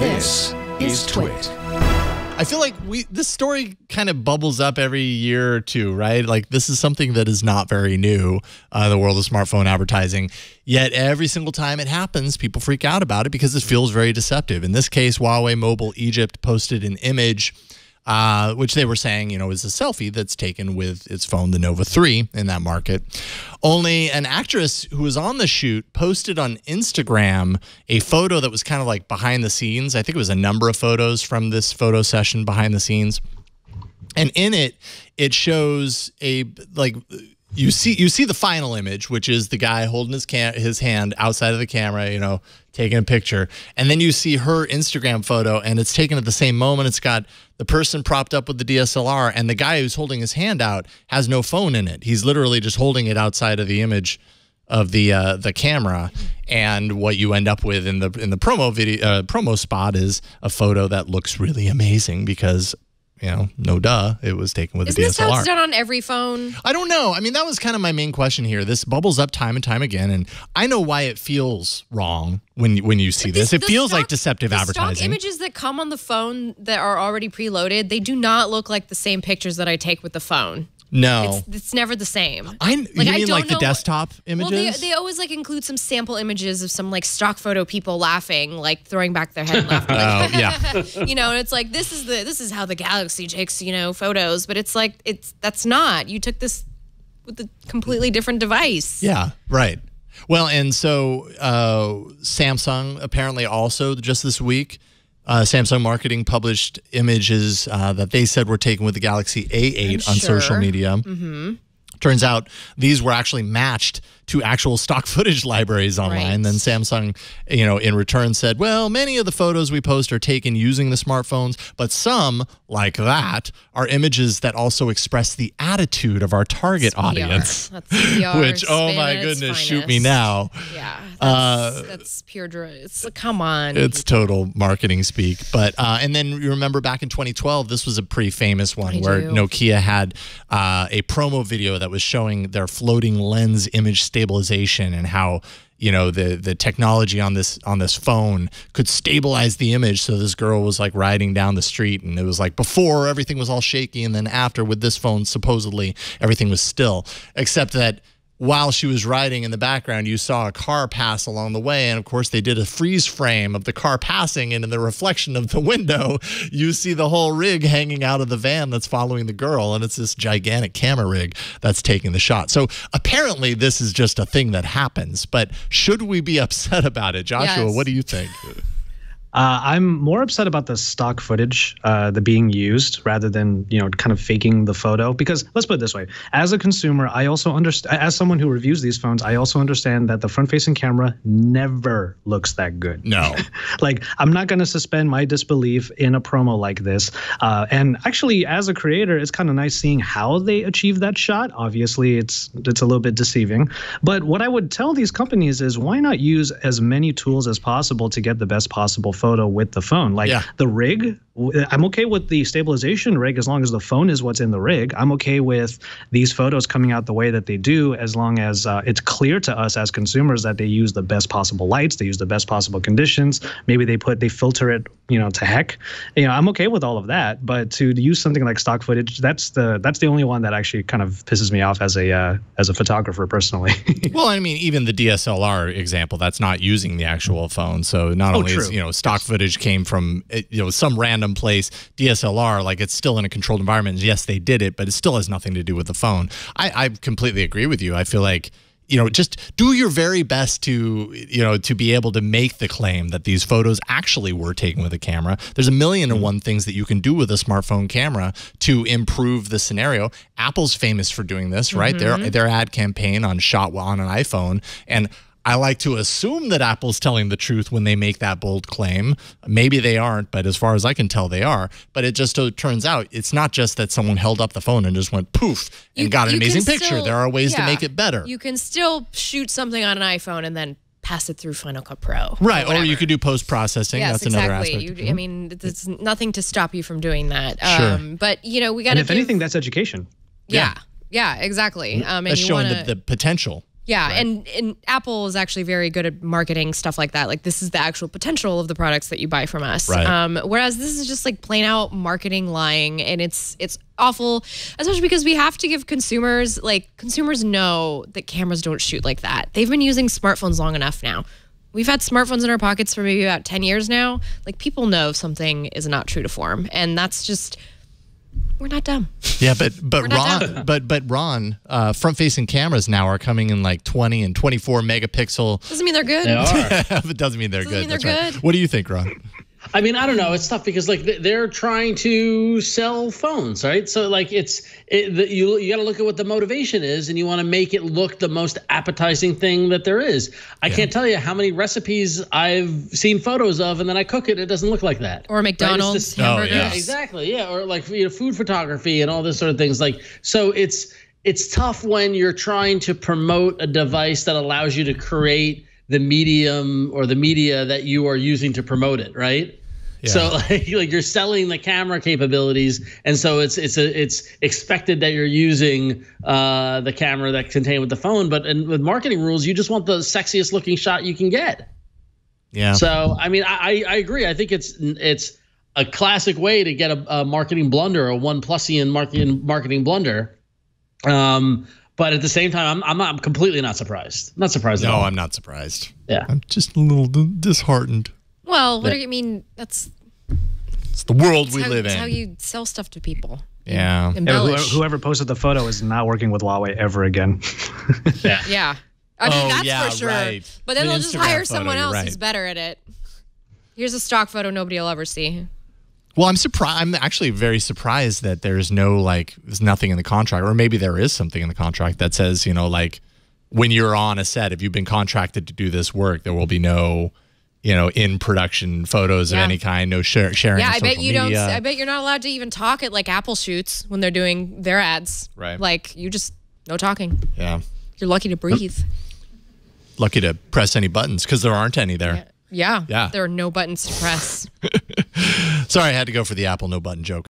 This is TWiT. I feel like this story kind of bubbles up every year or two, right? Like this is something that is not very new, the world of smartphone advertising. Yet every single time it happens, people freak out about it because it feels very deceptive. In this case, Huawei Mobile Egypt posted an image which they were saying, is a selfie that's taken with its phone, the Nova 3, in that market. Only an actress who was on the shoot posted on Instagram a photo that was kind of like behind the scenes. I think it was a number of photos from this photo session behind the scenes. And in it, it shows you see the final image, which is the guy holding his hand outside of the camera, taking a picture. And then you see her Instagram photo, and it's taken at the same moment. It's got the person propped up with the DSLR, and the guy who's holding his hand out has no phone in it. He's literally just holding it outside of the image of the camera. And what you end up with in the promo spot is a photo that looks really amazing because, no duh, it was taken with the DSLR. Isn't this how it's done on every phone? I don't know. I mean, that was kind of my main question here. This bubbles up time and time again, and I know why it feels wrong when you see this. It feels like deceptive advertising. Stock images that come on the phone that are already preloaded, they do not look like the same pictures that I take with the phone. No. It's never the same. You mean like the desktop images? Well, they always include some sample images of some stock photo people laughing, throwing back their head and laughing. Oh, yeah. And it's like this is how the Galaxy takes, photos, but that's not. You took this with a completely different device. Yeah, right. Well, and so Samsung apparently also just this week Samsung marketing published images that they said were taken with the Galaxy A8 on social media. Mm-hmm. Turns out these were actually matched to actual stock footage libraries online. Right. Then Samsung, in return said, well, many of the photos we post are taken using the smartphones, but some, like that, are images that also express the attitude of our target audience. That's PR, which, oh my goodness, shoot me now. Yeah, that's pure. Come on. It's total marketing speak. But and then you remember back in 2012, this was a pretty famous one where Nokia had a promo video that was showing their floating lens image stabilization and how the technology on this phone could stabilize the image. So this girl was riding down the street, and it was before everything was all shaky, and then after with this phone supposedly everything was still, except that while she was riding in the background, you saw a car pass along the way. And of course, they did a freeze frame of the car passing. And in the reflection of the window, you see the whole rig hanging out of the van that's following the girl. And it's this gigantic camera rig that's taking the shot. So apparently, this is just a thing that happens. But should we be upset about it? Joshua, yes. What do you think? I'm more upset about the stock footage, the being used rather than, kind of faking the photo. Because let's put it this way. As a consumer, I also understand, as someone who reviews these phones, I also understand that the front-facing camera never looks that good. No. I'm not going to suspend my disbelief in a promo like this. And actually, as a creator, it's kind of nice seeing how they achieve that shot. Obviously, it's a little bit deceiving. But what I would tell these companies is why not use as many tools as possible to get the best possible photo with the phone. The rig, I'm okay with the stabilization rig as long as the phone is what's in the rig. I'm okay with these photos coming out the way that they do as long as it's clear to us as consumers that they use the best possible lights, they use the best possible conditions. Maybe they filter it, to heck. I'm okay with all of that, but to use something like stock footage, that's the only one that actually kind of pisses me off as a photographer personally. Well, I mean, even the DSLR example, that's not using the actual phone. So not only is, stock footage came from, some random place, DSLR, it's still in a controlled environment. Yes, they did it, but it still has nothing to do with the phone. I completely agree with you. I feel like, just do your very best to, to be able to make the claim that these photos actually were taken with a camera. There's a million and one things that you can do with a smartphone camera to improve the scenario. Apple's famous for doing this, right? Their ad campaign on shot on an iPhone. And I like to assume that Apple's telling the truth when they make that bold claim. Maybe they aren't, but as far as I can tell, they are. But it just turns out it's not just that someone held up the phone and just went poof and got an amazing picture. There are ways to make it better. You can still shoot something on an iPhone and then pass it through Final Cut Pro. Right, or you could do post-processing. Yes, that's another aspect. I mean, there's nothing to stop you from doing that. Sure. But, we got to And if anything, that's education. Yeah, exactly. That's showing the potential Yeah, and Apple is actually very good at marketing stuff like that. Like, this is the actual potential of the products that you buy from us. Right. Whereas this is just like plain out marketing lying, and it's awful, especially because we have to give consumers know that cameras don't shoot like that. They've been using smartphones long enough now. We've had smartphones in our pockets for maybe about 10 years now. Like, people know if something is not true to form, and that's just... We're not dumb. Yeah, but Ron, front-facing cameras now are coming in like 20 and 24 megapixel. Doesn't mean they're good. They are. It doesn't mean they're good. Mean they're That's good. Right. What do you think, Ron? I mean, I don't know. It's tough because like they're trying to sell phones, right? So like you got to look at what the motivation is, and you want to make it look the most appetizing thing that there is. I can't tell you how many recipes I've seen photos of, and then I cook it, it doesn't look like that. Or McDonald's hamburgers. Oh, yeah. Yeah, exactly. Yeah, or like food photography and all this sort of things. Like, so it's tough when you're trying to promote a device that allows you to create the medium or the media that you are using to promote it, right? Yeah. So like you're selling the camera capabilities, and so it's expected that you're using the camera that's contained with the phone. But with marketing rules, you just want the sexiest looking shot you can get. Yeah. So I mean, I agree. I think it's a classic way to get a marketing blunder, a OnePlusian marketing blunder. But at the same time, I'm completely not surprised. Not surprised at all. No, I'm not surprised. Yeah. I'm just a little disheartened. Well, what do you mean? It's the world we live in. That's how you sell stuff to people. Yeah. Whoever posted the photo is not working with Huawei ever again. Yeah. I mean, that's for sure. Right. But then they'll just hire someone else right. who's better at it. Here's a stock photo nobody will ever see. Well, I'm surprised. I'm actually very surprised that there's nothing in the contract, or maybe there is something in the contract that says, when you're on a set, if you've been contracted to do this work, there will be no, in production photos of any kind, no sharing. Yeah, of I bet social you media. don't. I bet you're not allowed to even talk at like Apple shoots when they're doing their ads. Right. Like you just no talking. Yeah. You're lucky to breathe. Lucky to press any buttons because there aren't any there. Yeah. There are no buttons to press. Sorry, I had to go for the Apple no button joke.